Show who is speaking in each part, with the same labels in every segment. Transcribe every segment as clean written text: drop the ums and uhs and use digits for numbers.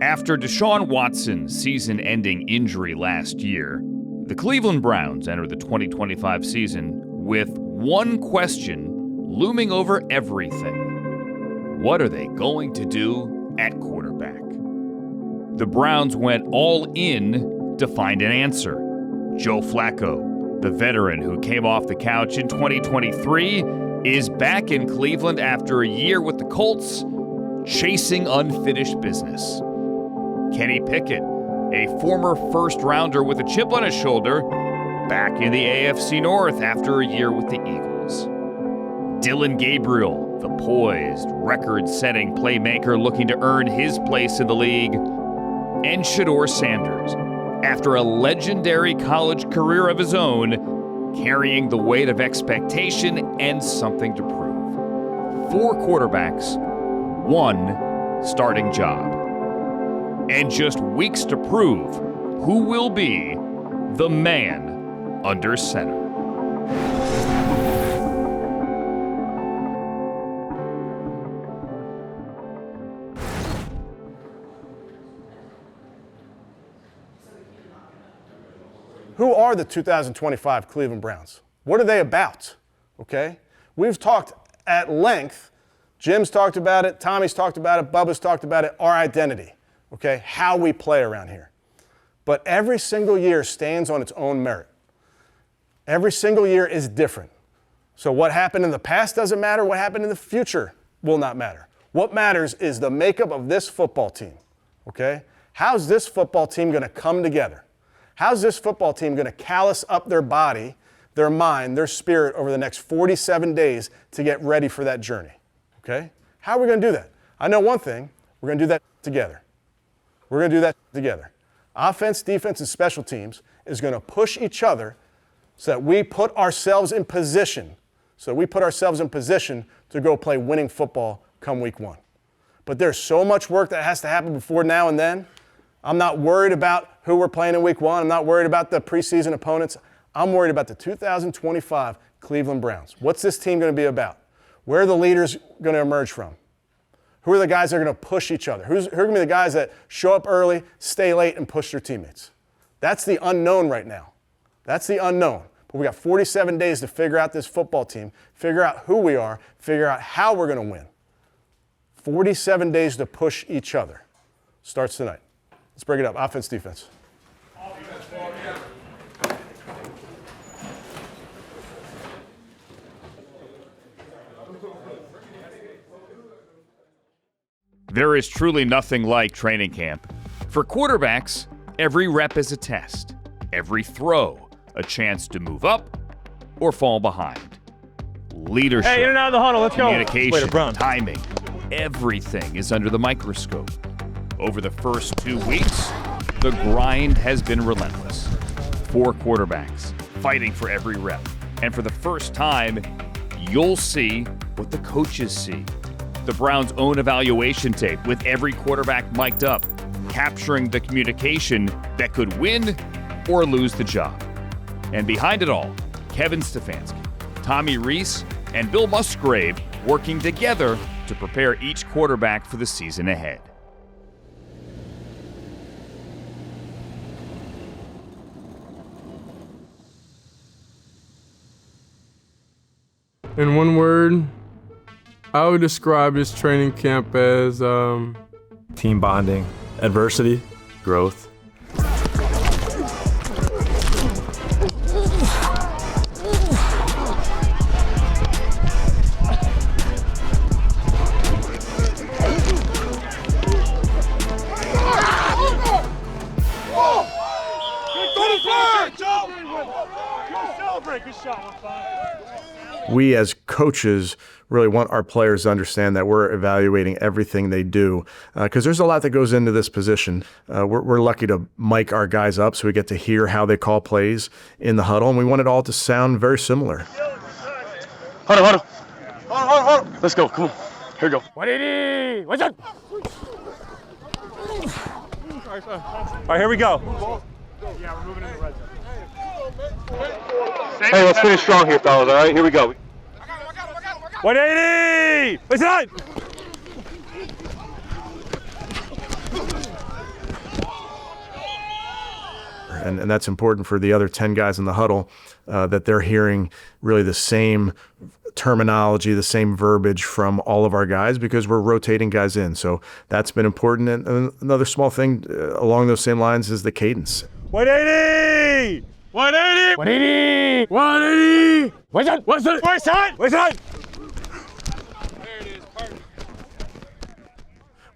Speaker 1: After Deshaun Watson's season-ending injury last year, the Cleveland Browns enter the 2025 season with one question looming over everything. What are they going to do at quarterback? The Browns went all in to find an answer. Joe Flacco, the veteran who came off the couch in 2023, is back in Cleveland after a year with the Colts, chasing unfinished business. Kenny Pickett, a former first-rounder with a chip on his shoulder, back in the AFC North after a year with the Eagles. Dillon Gabriel, the poised, record-setting playmaker looking to earn his place in the league. And Shedeur Sanders, after a legendary college career of his own, carrying the weight of expectation and something to prove. 4 quarterbacks, 1 starting job. And just weeks to prove who will be the man under center.
Speaker 2: Who are the 2025 Cleveland Browns? What are they about? Okay? We've talked at length. Jim's talked about it. Tommy's talked about it. Bubba's talked about it. Our identity. Okay, how we play around here. But every single year stands on its own merit. Every single year is different. So what happened in the past doesn't matter. What happened in the future will not matter. What matters is the makeup of this football team. Okay? How's this football team going to come together? How's this football team going to callous up their body, their mind, their spirit over the next 47 days to get ready for that journey? Okay? How are we going to do that? I know one thing. We're going to do that together. We're going to do that together. Offense, defense, and special teams is going to push each other so that we put ourselves in position. To go play winning football come week 1. But there's so much work that has to happen before now and then. I'm not worried about who we're playing in week 1. I'm not worried about the preseason opponents. I'm worried about the 2025 Cleveland Browns. What's this team going to be about? Where are the leaders going to emerge from? Who are the guys that are going to push each other? Who are going to be the guys that show up early, stay late, and push their teammates? That's the unknown right now. That's the unknown. But we got 47 days to figure out this football team, figure out who we are, figure out how we're going to win. 47 days to push each other. Starts tonight. Let's break it up. Offense, defense.
Speaker 1: There is truly nothing like training camp. For quarterbacks, every rep is a test. Every throw, a chance to move up or fall behind. Leadership,
Speaker 3: hey, in and out of the huddle, let's go.
Speaker 1: Communication, timing, everything is under the microscope. Over the first 2 weeks, the grind has been relentless. 4 quarterbacks fighting for every rep. And for the first time, you'll see what the coaches see. The Browns' own evaluation tape with every quarterback mic'd up, capturing the communication that could win or lose the job. And behind it all, Kevin Stefanski, Tommy Rees, and Bill Musgrave working together to prepare each quarterback for the season ahead.
Speaker 4: In one word, I would describe this training camp as
Speaker 5: team bonding, adversity, growth.
Speaker 2: We as coaches really want our players to understand that we're evaluating everything they do because there's a lot that goes into this position. We're lucky to mic our guys up so we get to hear how they call plays in the huddle, and we want it all to sound very similar.
Speaker 3: Hold on. Let's go. Come on. Here we go. 180. What's up? All right, here we go. Yeah, we're moving in the red zone. Hey, let's finish strong here, fellas. All right, here we go. 180. Listen on.
Speaker 6: And that's important for the other 10 guys in the huddle, that they're hearing really the same terminology, the same verbiage from all of our guys, because we're rotating guys in. So that's been important. And another small thing along those same lines is the cadence.
Speaker 3: 180! 180! 180! 180! What's that? What's that? What's that? What's that?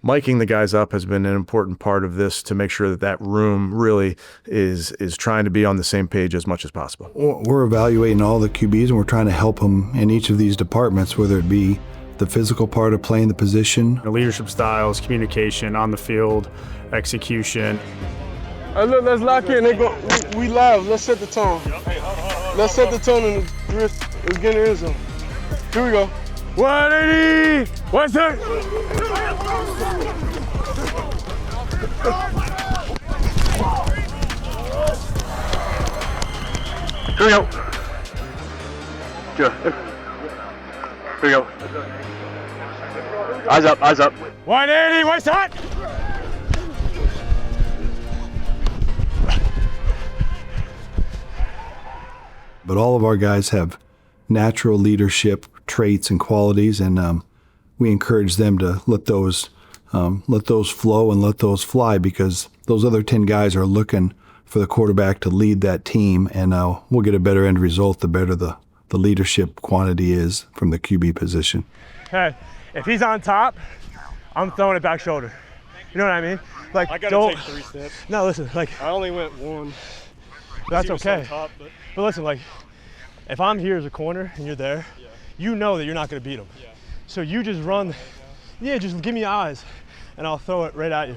Speaker 6: Miking the guys up has been an important part of this to make sure that that room really is trying to be on the same page as much as possible.
Speaker 7: We're evaluating all the QBs, and we're trying to help them in each of these departments, whether it be the physical part of playing the position.
Speaker 8: The leadership styles, communication, on the field, execution.
Speaker 4: Look, let's lock in. We live. Let's set the tone. Let's set the tone in the beginning of the zone. Here we go.
Speaker 3: 180! What's that? Here we go. Good. Here we go. Eyes up, eyes up. 180, what's that?
Speaker 7: But all of our guys have natural leadership traits and qualities, and we encourage them to let those flow and let those fly, because those other 10 guys are looking for the quarterback to lead that team, and we'll get a better end result the better the leadership quantity is from the QB position.
Speaker 3: Hey, if he's on top, I'm throwing it back shoulder. You know what I mean? Like,
Speaker 4: I gotta take 3 steps.
Speaker 3: No, listen, like,
Speaker 4: I only went 1.
Speaker 3: that's okay.
Speaker 4: Top,
Speaker 3: but listen, like, if I'm here as a corner and you're there, you know that you're not going to beat him.
Speaker 4: Yeah.
Speaker 3: So you just run, just give me eyes, and I'll throw it right at you.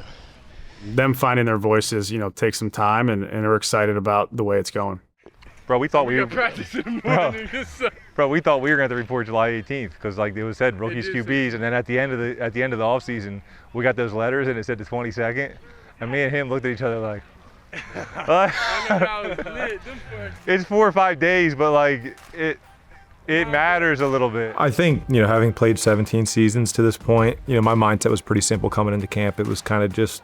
Speaker 8: Them finding their voices, takes some time, and are excited about the way it's going.
Speaker 9: Bro, we thought we were
Speaker 4: practicing
Speaker 9: Bro, we thought we were going to report July 18th because, like it was said, rookies, QBs, and then at the end of the offseason, we got those letters and it said the 22nd, and me and him looked at each other like, it's 4 or 5 days, but like it matters a little bit.
Speaker 5: I think, having played 17 seasons to this point, my mindset was pretty simple coming into camp. It was kind of just,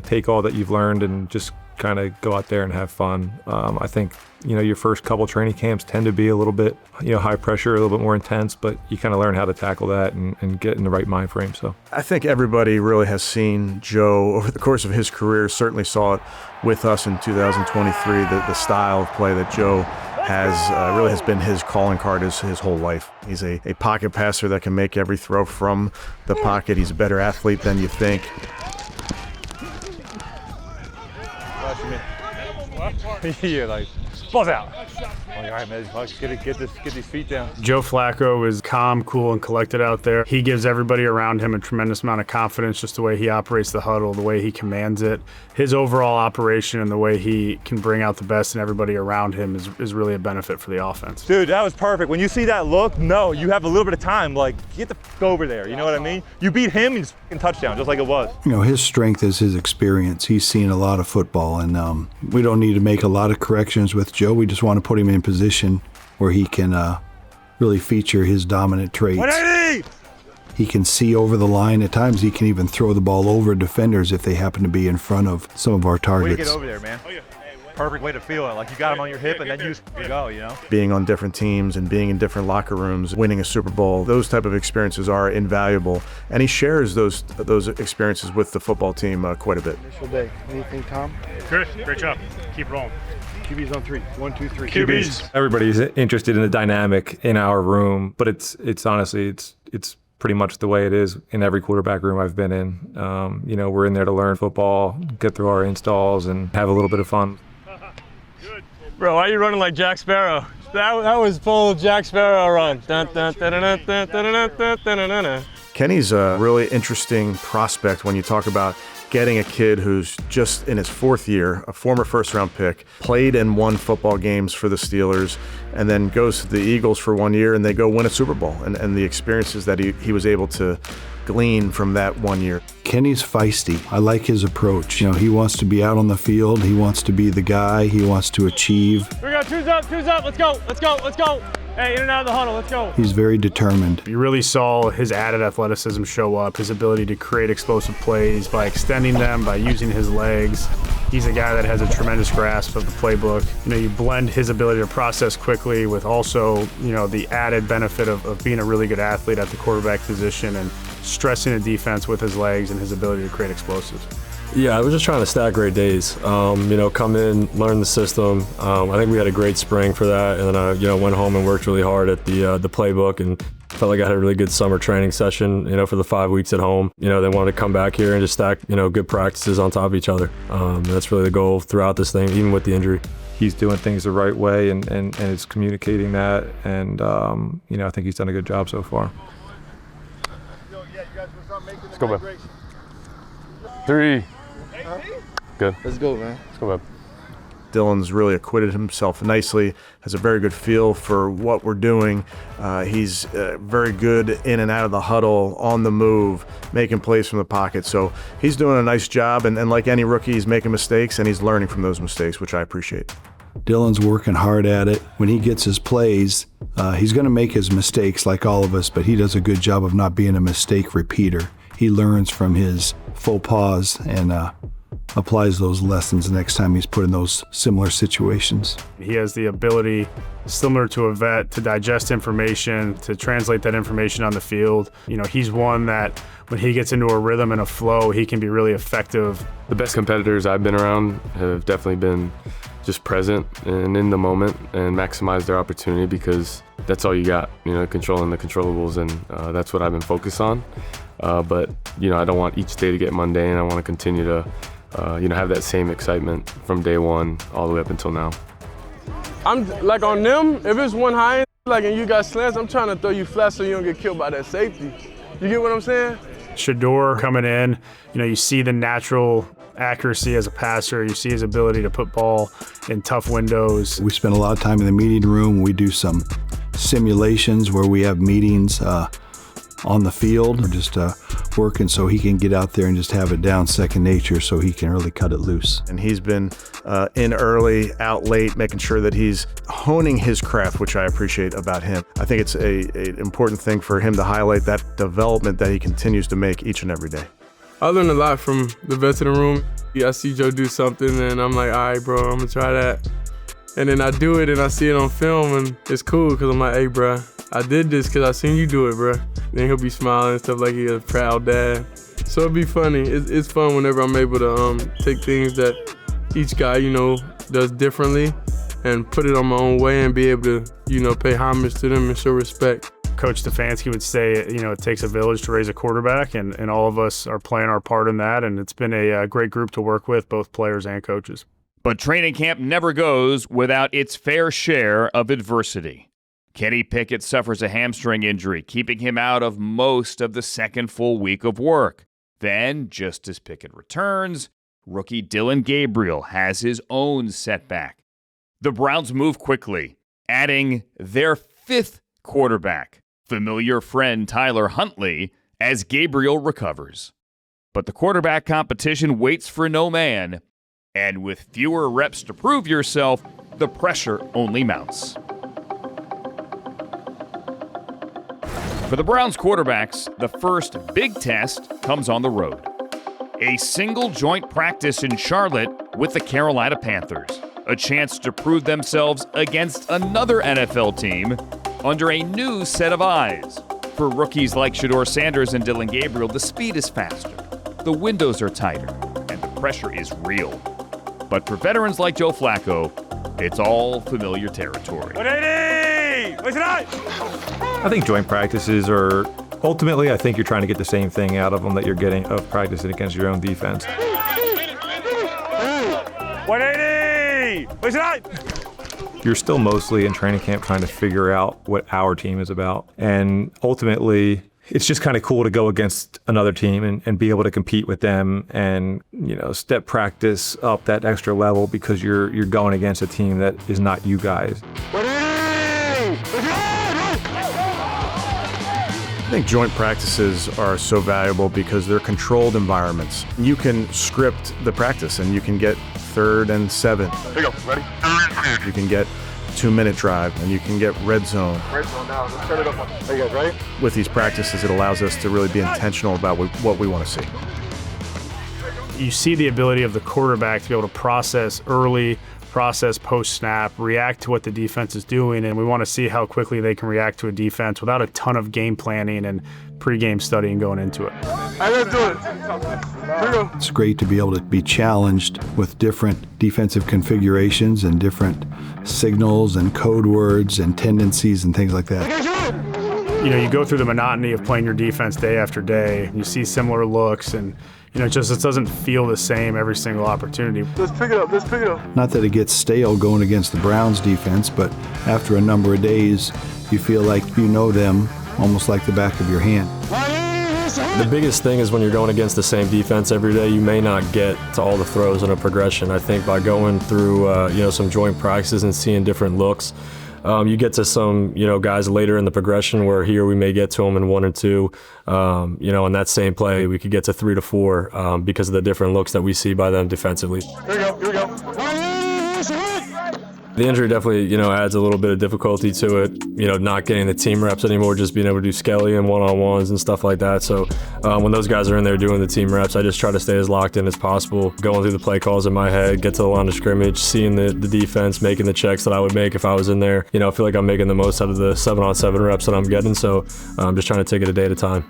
Speaker 5: take all that you've learned and just kind of go out there and have fun. I think, your first couple training camps tend to be a little bit, high pressure, a little bit more intense, but you kind of learn how to tackle that and get in the right mind frame. So
Speaker 6: I think everybody really has seen Joe over the course of his career, certainly saw it with us in 2023, the style of play that Joe has been his calling card his whole life. He's a pocket passer that can make every throw from the pocket. He's a better athlete than you think.
Speaker 9: Yeah, like, balls out. Like, all right, man, get these feet down.
Speaker 8: Joe Flacco is calm, cool, and collected out there. He gives everybody around him a tremendous amount of confidence, just the way he operates the huddle, the way he commands it. His overall operation and the way he can bring out the best in everybody around him is really a benefit for the offense.
Speaker 9: Dude, that was perfect. When you see that look, no, you have a little bit of time. Like, get the f over there. You know what I mean? You beat him and f***ing touchdown, just like it was.
Speaker 7: His strength is his experience. He's seen a lot of football, and we don't need to make a lot of corrections with Joe. We just want to put him in position where he can really feature his dominant traits.
Speaker 3: 180!
Speaker 7: He can see over the line. At times, he can even throw the ball over defenders if they happen to be in front of some of our targets.
Speaker 9: Way to get over there, man. Perfect way to feel it. Like, you got him on your hip, and then you go,
Speaker 6: Being on different teams and being in different locker rooms, winning a Super Bowl, those type of experiences are invaluable. And he shares those experiences with the football team quite a bit.
Speaker 4: Initial day. Anything, Tom?
Speaker 8: Great job. Keep rolling.
Speaker 4: QB's on 3. 1, 2, 3.
Speaker 8: QBs.
Speaker 5: everybody's interested in the dynamic in our room, but it's honestly, it's pretty much the way it is in every quarterback room I've been in. We're in there to learn football, get through our installs, and have a little bit of fun.
Speaker 3: Bro, why are you running like Jack Sparrow? That was full Jack Sparrow run.
Speaker 6: Kenny's a really interesting prospect when you talk about getting a kid who's just in his 4th year, a former first-round pick, played and won football games for the Steelers, and then goes to the Eagles for 1 year, and they go win a Super Bowl, and the experiences that he was able to glean from that 1 year.
Speaker 7: Kenny's feisty. I like his approach. He wants to be out on the field. He wants to be the guy. He wants to achieve.
Speaker 3: We got two's up. Let's go. Hey, in and out of the huddle, let's go.
Speaker 7: He's very determined.
Speaker 8: You really saw his added athleticism show up, his ability to create explosive plays by extending them, by using his legs. He's a guy that has a tremendous grasp of the playbook. You know, you blend his ability to process quickly with also, you know, the added benefit of being a really good athlete at the quarterback position and stressing the defense with his legs and his ability to create explosives.
Speaker 5: Yeah, I was just trying to stack great days. You know, come in, learn the system. I think we had a great spring for that, and then I, you know, went home and worked really hard at the playbook, and felt like I had a really good summer training session. You know, for the 5 weeks at home. You know, they wanted to come back here and just stack, you know, good practices on top of each other. That's really the goal throughout this thing, even with the injury. He's doing things the right way and is communicating that, and you know, I think he's done a good job so far.
Speaker 3: Let's go, bud. 3. Good.
Speaker 4: Let's go, man.
Speaker 3: Let's go, bud.
Speaker 6: Dillon's really acquitted himself nicely, has a very good feel for what we're doing. He's very good in and out of the huddle, on the move, making plays from the pocket. So he's doing a nice job, and like any rookie, he's making mistakes, and he's learning from those mistakes, which I appreciate.
Speaker 7: Dillon's working hard at it. When he gets his plays, he's going to make his mistakes like all of us, but he does a good job of not being a mistake repeater. He learns from his faux pas and applies those lessons next time he's put in those similar situations.
Speaker 8: He has the ability, similar to a vet, to digest information, to translate that information on the field. You know, he's one that when he gets into a rhythm and a flow, he can be really effective.
Speaker 3: The best competitors I've been around have definitely been just present and in the moment and maximize their opportunity, because that's all you got, you know, controlling the controllables, and that's what I've been focused on. But, you know, I don't want each day to get mundane. I want to continue to you know, have that same excitement from day one all the way up until now.
Speaker 4: I'm like on them, if it's one high, like, and you got slants, I'm trying to throw you flat so you don't get killed by that safety. You get what I'm saying?
Speaker 8: Shedeur coming in, you know, you see the natural accuracy as a passer. You see his ability to put ball in tough windows.
Speaker 7: We spend a lot of time in the meeting room. We do some simulations where we have meetings on the field. We're just working so he can get out there and just have it down second nature, so he can really cut it loose.
Speaker 6: And he's been in early, out late, making sure that he's honing his craft, which I appreciate about him. I think it's an important thing for him to highlight that development that he continues to make each and every day.
Speaker 4: I learned a lot from the vets in the room. I see Joe do something and I'm like, all right, bro, I'm gonna try that. And then I do it and I see it on film and it's cool, because I'm like, hey, bro, I did this because I seen you do it, bro. Then he'll be smiling and stuff like he's a proud dad. So it'd be funny. It's fun whenever I'm able to take things that each guy, you know, does differently and put it on my own way and be able to, you know, pay homage to them and show respect.
Speaker 8: Coach Stefanski would say, you know, it takes a village to raise a quarterback, and all of us are playing our part in that, and it's been a great group to work with, both players and coaches.
Speaker 1: But training camp never goes without its fair share of adversity. Kenny Pickett suffers a hamstring injury, keeping him out of most of the second full week of work. Then, just as Pickett returns, rookie Dillon Gabriel has his own setback. The Browns move quickly, adding their fifth quarterback, familiar friend Tyler Huntley, as Gabriel recovers. But the quarterback competition waits for no man, and with fewer reps to prove yourself, the pressure only mounts. For the Browns quarterbacks, the first big test comes on the road. A single joint practice in Charlotte with the Carolina Panthers, a chance to prove themselves against another NFL team under a new set of eyes. For rookies like Shedeur Sanders and Dillon Gabriel, the speed is faster, the windows are tighter, and the pressure is real. But for veterans like Joe Flacco, it's all familiar territory.
Speaker 3: 180! What's it on?
Speaker 5: I think joint practices are, ultimately, I think you're trying to get the same thing out of them that you're getting of practicing against your own defense.
Speaker 3: 180! What's it on?
Speaker 5: You're still mostly in training camp trying to figure out what our team is about. And ultimately, it's just kind of cool to go against another team and be able to compete with them and, you know, step practice up that extra level because you're going against a team that is not you guys.
Speaker 6: I think joint practices are so valuable because they're controlled environments. You can script the practice and you can get 3rd and 7.
Speaker 3: Here you go. Ready?
Speaker 6: You can get 2-minute drive and you can get red zone.
Speaker 3: Red zone now. Let's turn it up. There you go, ready?
Speaker 6: With these practices, it allows us to really be intentional about what we want to see.
Speaker 8: You see the ability of the quarterback to be able to process early, process post-snap, react to what the defense is doing, and we want to see how quickly they can react to a defense without a ton of game planning and pre-game studying going into it.
Speaker 4: Let's do it.
Speaker 7: It's great to be able to be challenged with different defensive configurations and different signals and code words and tendencies and things like that.
Speaker 8: You know, you go through the monotony of playing your defense day after day. You see similar looks, and you know, it doesn't feel the same every single opportunity.
Speaker 4: Let's pick it up.
Speaker 7: Not that it gets stale going against the Browns defense, but after a number of days, you feel like you know them almost like the back of your hand.
Speaker 3: The biggest thing is when you're going against the same defense every day, you may not get to all the throws in a progression. I think by going through some joint practices and seeing different looks, you get to some guys later in the progression where here we may get to them in 1 or 2. In that same play we could get to 3 to 4 because of the different looks that we see by them defensively.
Speaker 4: Here we go.
Speaker 3: The injury definitely, adds a little bit of difficulty to it, not getting the team reps anymore, just being able to do skelly and one-on-ones and stuff like that. So when those guys are in there doing the team reps, I just try to stay as locked in as possible, going through the play calls in my head, get to the line of scrimmage, seeing the defense, making the checks that I would make if I was in there. I feel like I'm making the most out of the 7-on-7 reps that I'm getting, so I'm just trying to take it a day at a time.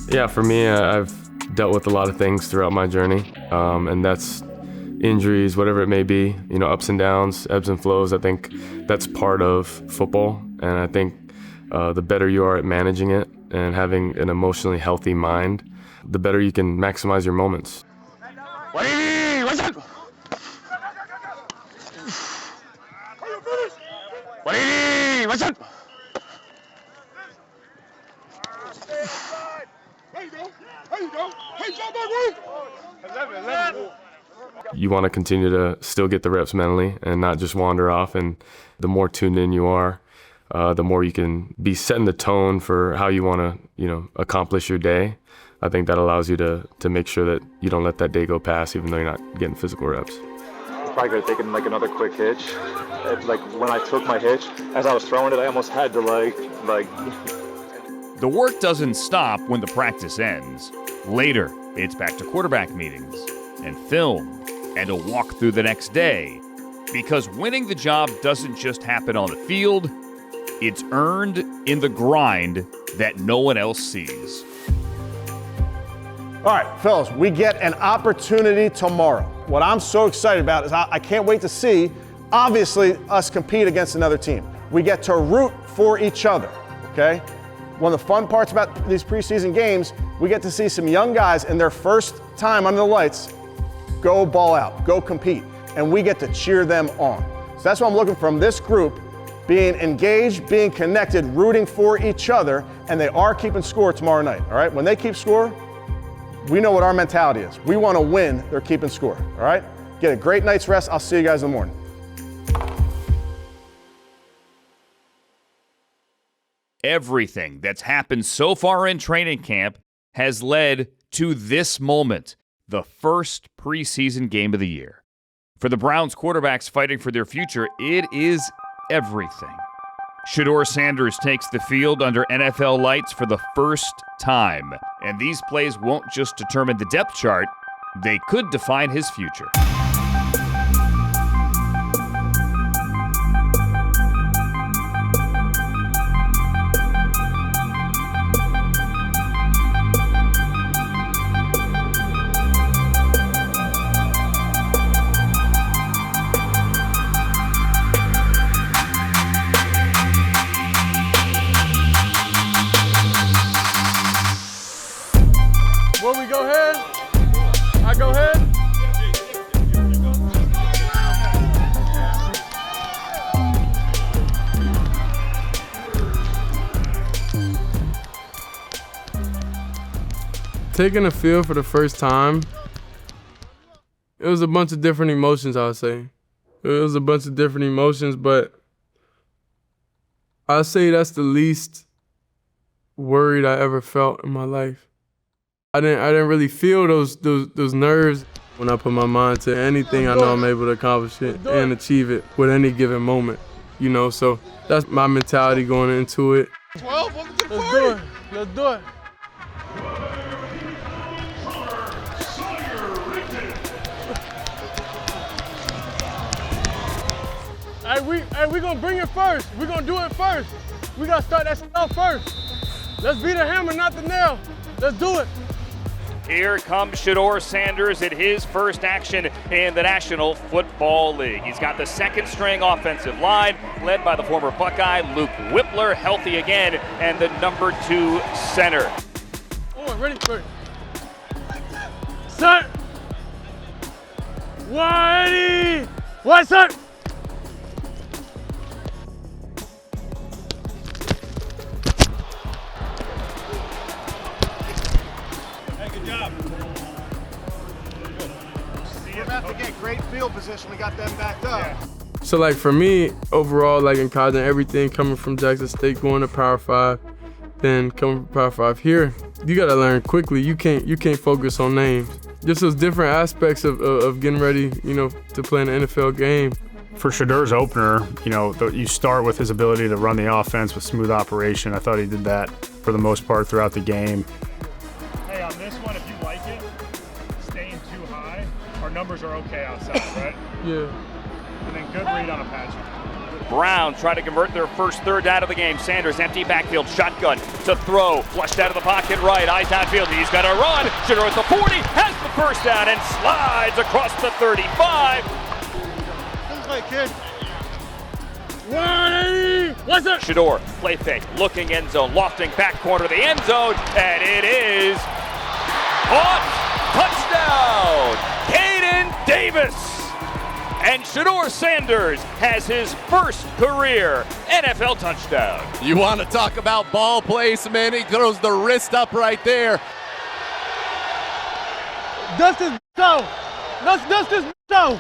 Speaker 3: Yeah, for me, I've dealt with a lot of things throughout my journey, and that's injuries, whatever it may be, ups and downs, ebbs and flows. I think that's part of football, and I think the better you are at managing it and having an emotionally healthy mind, the better you can maximize your moments. You want to continue to still get the reps mentally and not just wander off, and the more tuned in you are, the more you can be setting the tone for how you want to, accomplish your day. I think that allows you to make sure that you don't let that day go past, even though you're not getting physical reps.
Speaker 10: Probably could have taken another quick hitch. When I took my hitch, as I was throwing it, I almost had to
Speaker 1: The work doesn't stop when the practice ends. Later, it's back to quarterback meetings and film and a walk through the next day. Because winning the job doesn't just happen on the field, it's earned in the grind that no one else sees.
Speaker 2: All right, fellas, we get an opportunity tomorrow. What I'm so excited about is I can't wait to see, obviously, us compete against another team. We get to root for each other, okay? One of the fun parts about these preseason games, we get to see some young guys in their first time under the lights go ball out, go compete, and we get to cheer them on. So that's what I'm looking from this group, being engaged, being connected, rooting for each other, and they are keeping score tomorrow night, all right? When they keep score, we know what our mentality is. We want to win, they're keeping score, all right? Get a great night's rest. I'll see you guys in the morning.
Speaker 1: Everything that's happened so far in training camp has led to this moment, the first preseason game of the year. For the Browns quarterbacks fighting for their future, it is everything. Shedeur Sanders takes the field under NFL lights for the first time, and these plays won't just determine the depth chart, they could define his future.
Speaker 4: Where we go ahead? I go ahead? Taking the field for the first time, it was a bunch of different emotions, I would say. It was a bunch of different emotions, but I'd say that's the least worried I ever felt in my life. I didn't really feel those nerves when I put my mind to anything. I know I'm able to accomplish it and achieve it with any given moment, so that's my mentality going into it. 12, welcome to the party. Let's do it. Hey, we're going to bring it first. We're going to do it first. We got to start that stuff first. Let's beat the hammer, not the nail. Let's do it.
Speaker 1: Here comes Shedeur Sanders at his first action in the National Football League. He's got the second string offensive line, led by the former Buckeye Luke Whippler, healthy again, and the number 2 center.
Speaker 4: Oh, ready? Set. 180. One, set.
Speaker 2: To get great field position, we got them backed up. Yeah.
Speaker 4: So like for me, overall, like in college and everything, coming from Jackson State, going to Power 5, then coming from Power 5 here, you gotta learn quickly. You can't focus on names. Just those different aspects of getting ready, to play in an NFL game.
Speaker 8: For Shedeur's opener, you start with his ability to run the offense with smooth operation. I thought he did that for the most part throughout the game.
Speaker 11: Hey, on this one, if you like it, staying too high, our numbers are okay outside, right?
Speaker 4: Yeah.
Speaker 11: And then good read on a patch.
Speaker 1: Browns try to convert their first third down of the game. Sanders empty backfield, shotgun to throw, flushed out of the pocket right, eyes downfield. He's got to run. Shedeur at the 40, has the first down and slides across the 35.
Speaker 2: Good play, kid.
Speaker 4: 180. What's up?
Speaker 1: Shedeur, play fake, looking end zone, lofting back corner of the end zone, and it is caught. Touchdown, Caden Davis. And Shedeur Sanders has his first career NFL touchdown.
Speaker 12: You want to talk about ball placement? He throws the wrist up right there.
Speaker 4: Dust this off. Let's dust this off.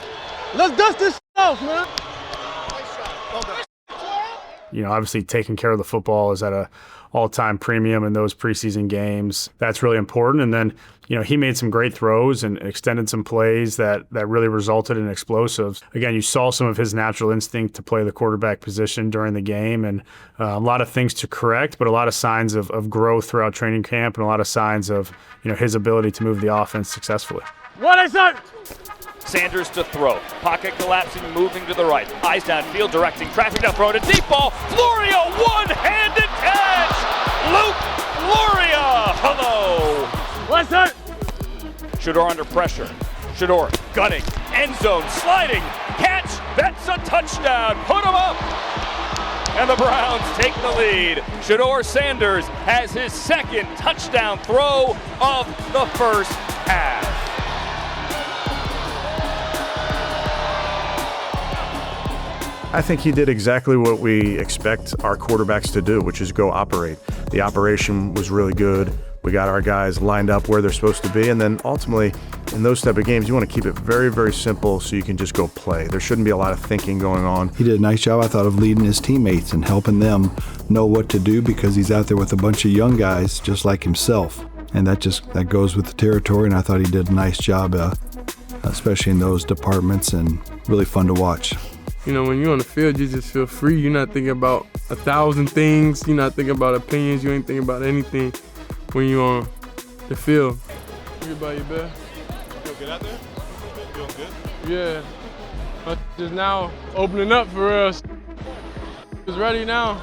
Speaker 4: Let's dust this off, man.
Speaker 8: Obviously taking care of the football is at a all-time premium in those preseason games. That's really important. And then, he made some great throws and extended some plays that really resulted in explosives. Again, you saw some of his natural instinct to play the quarterback position during the game, and a lot of things to correct, but a lot of signs of growth throughout training camp and a lot of signs of, his ability to move the offense successfully.
Speaker 4: What is that?
Speaker 1: Sanders to throw. Pocket collapsing, moving to the right. Eyes downfield, directing traffic down, throw to deep ball. Florio, one-handed catch! Luke Florio, hello!
Speaker 4: What's that?
Speaker 1: Shedeur under pressure. Shedeur gunning, end zone, sliding, catch, that's a touchdown, put him up! And the Browns take the lead. Shedeur Sanders has his second touchdown throw of the first half.
Speaker 6: I think he did exactly what we expect our quarterbacks to do, which is go operate. The operation was really good. We got our guys lined up where they're supposed to be, and then ultimately, in those type of games, you want to keep it very, very simple so you can just go play. There shouldn't be a lot of thinking going on.
Speaker 7: He did a nice job, I thought, of leading his teammates and helping them know what to do because he's out there with a bunch of young guys just like himself. And that goes with the territory, and I thought he did a nice job, especially in those departments, and really fun to watch.
Speaker 4: When you're on the field, you just feel free. You're not thinking about 1,000 things. You're not thinking about opinions. You ain't thinking about anything when you're on the field. What about you, Bill?
Speaker 11: Feel good out there? Feeling good?
Speaker 4: Yeah. Just now opening up for us. It's ready now.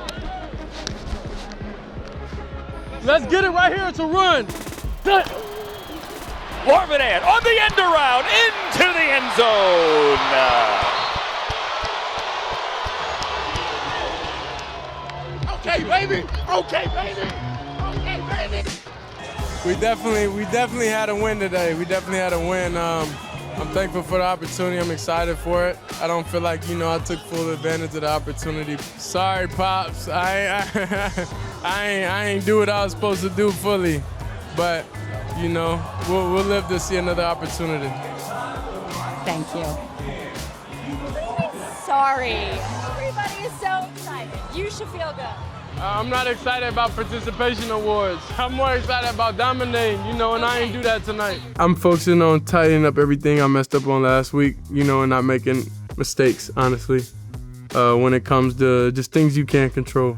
Speaker 4: Let's get it right here. It's a run.
Speaker 1: Larvinan on the end around into the end zone.
Speaker 12: Okay, baby. Okay, baby. Okay, baby.
Speaker 4: We definitely had a win today. We definitely had a win. I'm thankful for the opportunity. I'm excited for it. I don't feel like, I took full advantage of the opportunity. Sorry, Pops. I ain't do what I was supposed to do fully. But, we'll live to see another opportunity.
Speaker 13: Thank you. Sorry. Everybody is so excited. You should feel good.
Speaker 4: I'm not excited about participation awards. I'm more excited about dominating, and I ain't do that tonight. I'm focusing on tightening up everything I messed up on last week, and not making mistakes, honestly, when it comes to just things you can't control.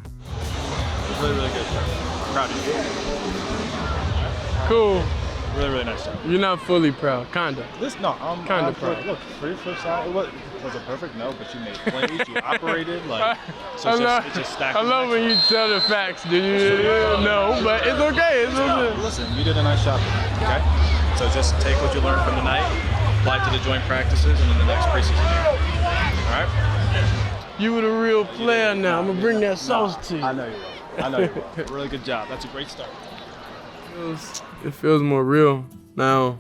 Speaker 11: Really, really good. I'm proud of you.
Speaker 4: Cool.
Speaker 11: Really, really nice job.
Speaker 4: You're not fully proud, kinda.
Speaker 11: I'm
Speaker 4: kinda proud.
Speaker 11: Look, for your flip side, was it perfect? No, but you made plays, you operated, so it's just stacking.
Speaker 4: I love when you tell the facts, do you? No, but it's okay. It's okay.
Speaker 11: Listen, you did a nice job, okay? So just take what you learned from tonight, apply it to the joint practices, and then the next preseason game. All right?
Speaker 4: You were the real player now. I'm going to bring that sauce to you.
Speaker 11: I know you will. I know you will. Really good job. That's a great start.
Speaker 4: It feels more real now.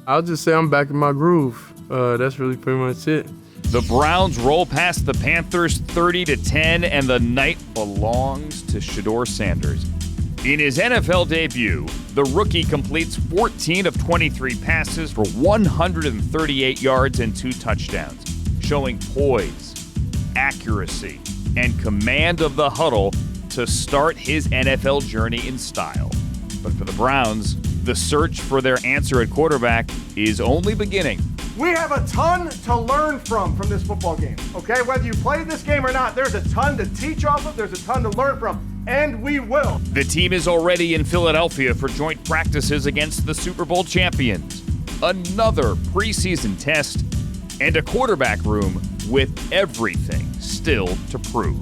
Speaker 4: I'll just say I'm back in my groove. That's really pretty much it.
Speaker 1: The Browns roll past the Panthers 30-10, and the night belongs to Shedeur Sanders. In his NFL debut, the rookie completes 14 of 23 passes for 138 yards and 2 touchdowns, showing poise, accuracy, and command of the huddle to start his NFL journey in style. But for the Browns, the search for their answer at quarterback is only beginning.
Speaker 2: We have a ton to learn from this football game, okay? Whether you play this game or not, there's a ton to teach off of, there's a ton to learn from, and we will.
Speaker 1: The team is already in Philadelphia for joint practices against the Super Bowl champions. Another preseason test and a quarterback room with everything still to prove.